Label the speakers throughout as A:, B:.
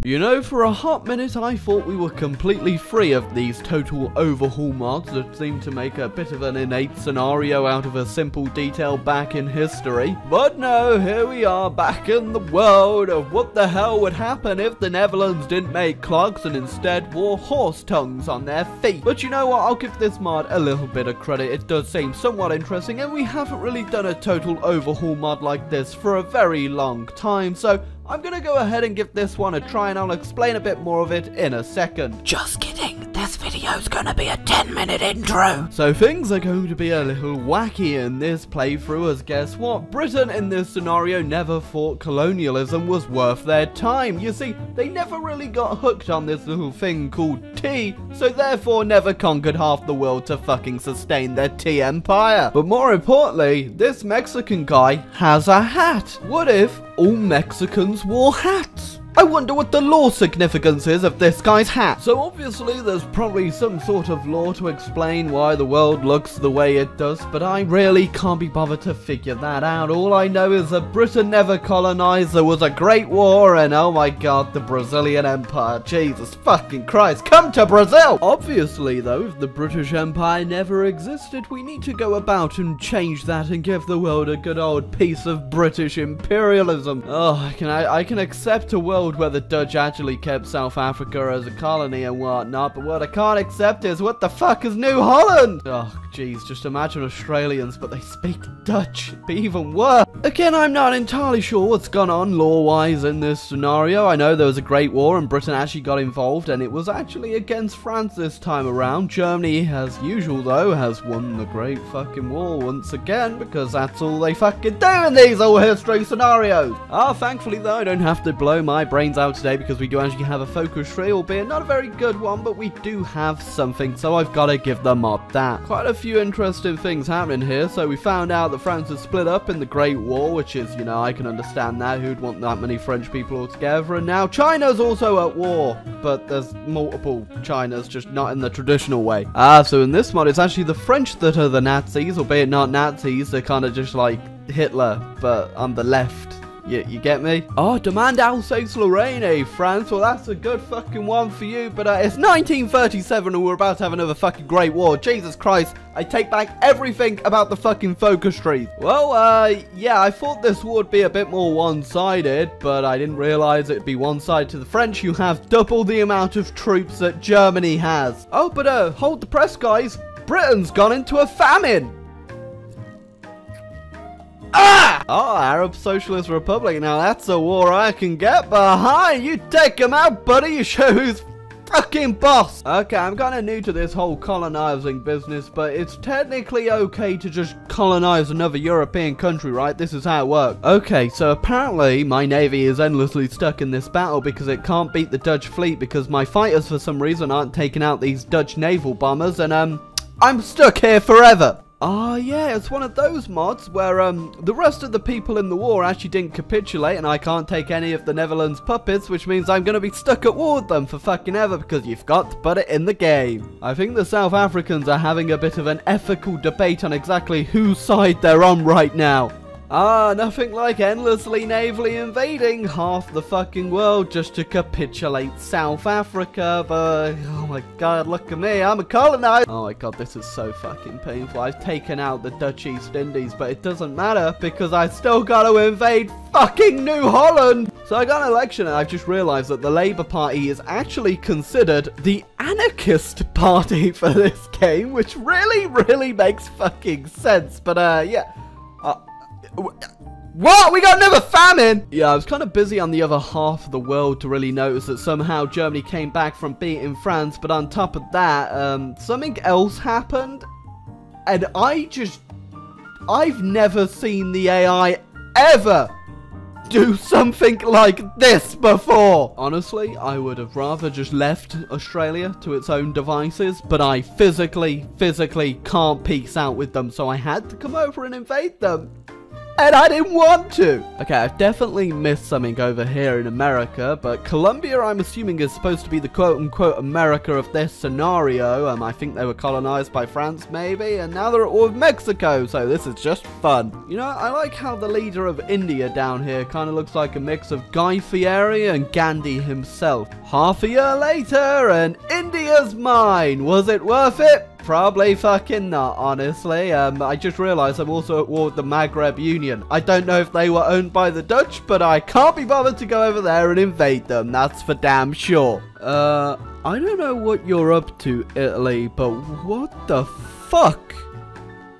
A: You know, for a hot minute I thought we were completely free of these total overhaul mods that seem to make a bit of an innate scenario out of a simple detail back in history. But no, here we are back in the world of what the hell would happen if the Netherlands didn't make clogs and instead wore horse tongues on their feet. But you know what, I'll give this mod a little bit of credit. It does seem somewhat interesting, and we haven't really done a total overhaul mod like this for a very long time, so I'm gonna go ahead and give this one a try, and I'll explain a bit more of it in a second.
B: Just kidding, this video's gonna be a 10-minute intro.
A: So things are going to be a little wacky in this playthrough, as guess what? Britain in this scenario never thought colonialism was worth their time. You see, they never really got hooked on this little thing called tea, so therefore never conquered half the world to fucking sustain their tea empire. But more importantly, this Mexican guy has a hat. What if all Mexicans wore hats? I wonder what the law significance is of this guy's hat. So obviously there's probably some sort of law to explain why the world looks the way it does, but I really can't be bothered to figure that out. All I know is that Britain never colonized, there was a great war, and oh my god, the Brazilian Empire. Jesus fucking Christ, come to Brazil! Obviously though, if the British Empire never existed, we need to go about and change that and give the world a good old piece of British imperialism. Oh, I can accept a world where the Dutch actually kept South Africa as a colony and whatnot, but what I can't accept is, what the fuck is New Holland? Oh jeez, just imagine Australians, but they speak Dutch. It'd be even worse. Again, I'm not entirely sure what's gone on law-wise in this scenario. I know there was a Great War and Britain actually got involved, and it was actually against France this time around. Germany, as usual though, has won the Great fucking War once again, because that's all they fucking do in these all history scenarios. Thankfully though, I don't have to blow my brains out today, because we do actually have a focus tree, albeit not a very good one, but we do have something, so I've got to give the mod that. Quite a few interesting things happening here. So we found out that France has split up in the Great War, which is, you know, I can understand that. Who'd want that many French people all together? And now China's also at war, but there's multiple Chinas, just not in the traditional way. So in this mod, it's actually the French that are the Nazis, albeit not Nazis. They're kind of just like Hitler, but on the left. You get me? Oh, demand Alsace-Lorraine, France. Well, that's a good fucking one for you, but it's 1937 and we're about to have another fucking Great War. Jesus Christ, I take back everything about the fucking focus trees. Well, yeah, I thought this would be a bit more one-sided, but I didn't realize it'd be one-sided to the French. You have double the amount of troops that Germany has. Oh, but hold the press, guys. Britain's gone into a famine. Ah! Oh, Arab Socialist Republic. Now that's a war I can get behind. You take him out, buddy. You show who's fucking boss. Okay, I'm kind of new to this whole colonizing business, but it's technically okay to just colonize another European country, right? This is how it works. Okay, so apparently my navy is endlessly stuck in this battle because it can't beat the Dutch fleet because my fighters for some reason aren't taking out these Dutch naval bombers, and I'm stuck here forever. Ah, yeah, it's one of those mods where, the rest of the people in the war actually didn't capitulate, and I can't take any of the Netherlands puppets, which means I'm gonna be stuck at war with them for fucking ever, because you've got to put it in the game. I think the South Africans are having a bit of an ethical debate on exactly whose side they're on right now. Nothing like endlessly navally invading half the fucking world just to capitulate South Africa, but oh my god, look at me, I'm a colonizer. Oh my god, this is so fucking painful. I've taken out the Dutch East Indies, but it doesn't matter because I still gotta invade fucking New Holland. So I got an election and I've just realized that the Labour Party is actually considered the anarchist party for this game, which really makes fucking sense, but yeah. What? We got another famine? Yeah, I was kind of busy on the other half of the world to really notice that somehow Germany came back from beating France, but on top of that, something else happened, and I've never seen the AI ever do something like this before. Honestly, I would have rather just left Australia to its own devices, but I physically can't peace out with them, so I had to come over and invade them. and I didn't want to. Okay, I've definitely missed something over here in America, but Colombia, I'm assuming, is supposed to be the quote-unquote America of this scenario. I think they were colonized by France, maybe, and now they're at war with Mexico, so this is just fun. You know, I like how the leader of India down here kind of looks like a mix of Guy Fieri and Gandhi himself. Half a year later, and India's mine. Was it worth it? Probably fucking not, honestly. I just realized I'm also at war with the Maghreb Union. I don't know if they were owned by the Dutch, but I can't be bothered to go over there and invade them. That's for damn sure. I don't know what you're up to, Italy, but what the fuck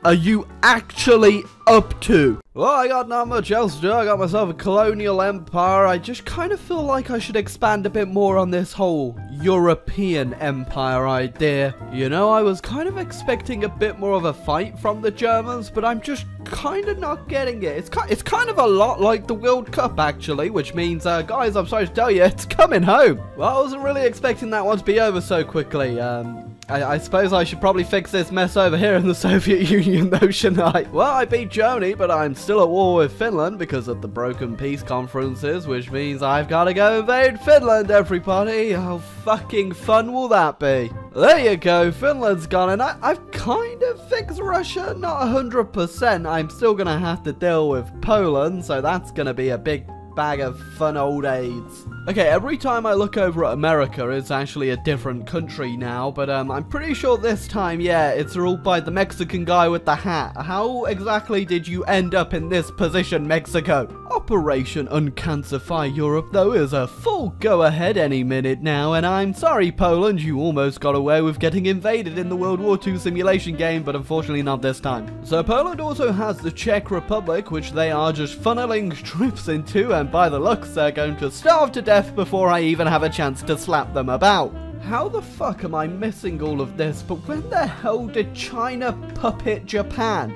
A: are you actually up to? Well, I got not much else to do. I got myself a colonial empire. I just kind of feel like I should expand a bit more on this whole European empire idea. You know, I was kind of expecting a bit more of a fight from the Germans, but I'm just kind of not getting it. It's kind of a lot like the World Cup, actually, which means, guys, I'm sorry to tell you, it's coming home. Well, I wasn't really expecting that one to be over so quickly. I suppose I should probably fix this mess over here in the Soviet Union, though, shouldn't I? Well, I beat Germany, but I'm still at war with Finland because of the broken peace conferences, which means I've got to go invade Finland, everybody. How fucking fun will that be? There you go, Finland's gone, and I've kind of fixed Russia, not 100%. I'm still going to have to deal with Poland, so that's going to be a big bag of fun old AIDS. Okay, every time I look over at America, it's actually a different country now, but I'm pretty sure this time, yeah, it's ruled by the Mexican guy with the hat. How exactly did you end up in this position, Mexico? Operation Uncancify Europe, though, is a full go-ahead any minute now, and I'm sorry, Poland, you almost got away with getting invaded in the World War II simulation game, but unfortunately not this time. So Poland also has the Czech Republic, which they are just funneling troops into, and by the looks, they're going to starve to death before I even have a chance to slap them about. How the fuck am I missing all of this? But when the hell did China puppet Japan?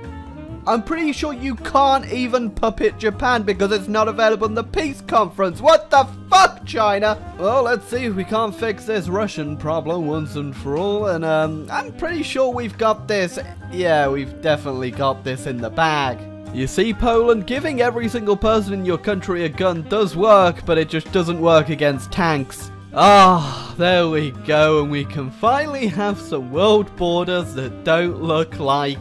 A: I'm pretty sure you can't even puppet Japan because it's not available in the peace conference. What the fuck, China? Well, let's see if we can't fix this Russian problem once and for all. And I'm pretty sure we've got this. Yeah, we've definitely got this in the bag. You see, Poland, giving every single person in your country a gun does work, but it just doesn't work against tanks. Ah, there we go, and we can finally have some world borders that don't look like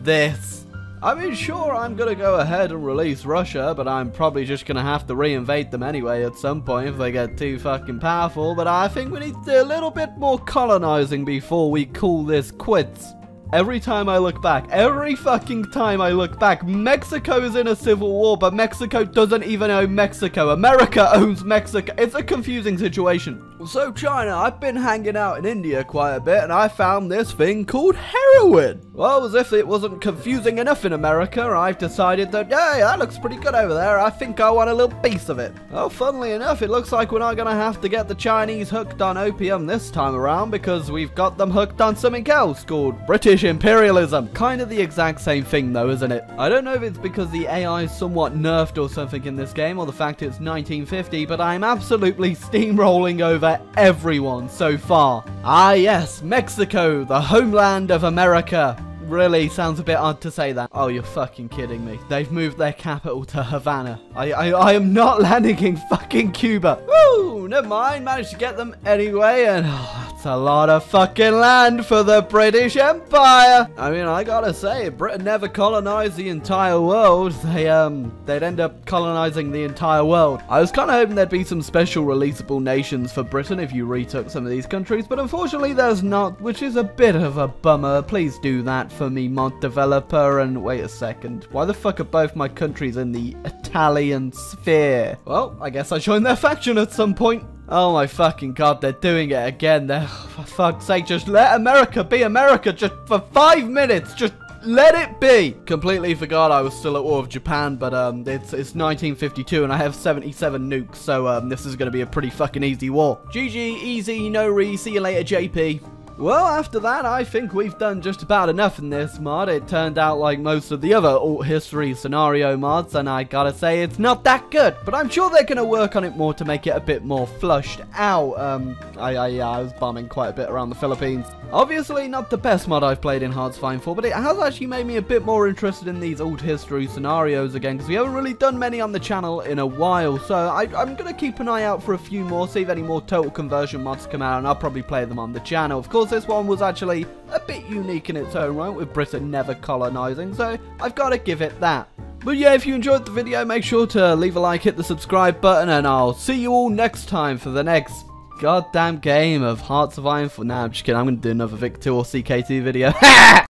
A: this. I mean, sure, I'm gonna go ahead and release Russia, but I'm probably just gonna have to reinvade them anyway at some point if they get too fucking powerful, but I think we need to do a little bit more colonizing before we call this quits. Every time I look back, every fucking time I look back, Mexico is in a civil war, but Mexico doesn't even own Mexico. America owns Mexico. It's a confusing situation. So China, I've been hanging out in India quite a bit, and I found this thing called heroin. Well, as if it wasn't confusing enough in America, I've decided that, hey, that looks pretty good over there. I think I want a little piece of it. Well, funnily enough, it looks like we're not going to have to get the Chinese hooked on opium this time around, because we've got them hooked on something else called British imperialism. Kind of the exact same thing though, isn't it? I don't know if it's because the AI is somewhat nerfed or something in this game, or the fact it's 1950, but I'm absolutely steamrolling over everyone so far. Ah yes, Mexico, the homeland of America. Really sounds a bit odd to say that. Oh, you're fucking kidding me. They've moved their capital to Havana. I am not landing in fucking Cuba. Woo, never mind. Managed to get them anyway, and that's a lot of fucking land for the British Empire. I mean, I gotta say, if Britain never colonized the entire world, they'd end up colonizing the entire world. I was kind of hoping there'd be some special releasable nations for Britain if you retook some of these countries, but unfortunately there's not, which is a bit of a bummer. Please do that for me, mod developer. And wait a second, why the fuck are both my countries in the Italian sphere? Well, I guess I joined their faction at some point. Oh my fucking god, they're doing it again. For fuck's sake, just let America be America just for 5 minutes. Just let it be. Completely forgot I was still at war with Japan, but it's 1952 and I have 77 nukes, so this is going to be a pretty fucking easy war. GG, easy, no re, see you later, JP. Well, after that, I think we've done just about enough in this mod. It turned out like most of the other alt history scenario mods, and I gotta say, it's not that good. But I'm sure they're gonna work on it more to make it a bit more flushed out. I was bombing quite a bit around the Philippines. Obviously, not the best mod I've played in Hearts of Iron 4, but it has actually made me a bit more interested in these alt history scenarios again, because we haven't really done many on the channel in a while. So I'm gonna keep an eye out for a few more, see if any more total conversion mods come out, and I'll probably play them on the channel. Of course, this one was actually a bit unique in its own right, with Britain never colonizing, so I've got to give it that. But yeah, if you enjoyed the video, make sure to leave a like, hit the subscribe button, and I'll see you all next time for the next goddamn game of Hearts of Iron 4. Nah, I'm just kidding. I'm going to do another Vic 2 or CK2 video.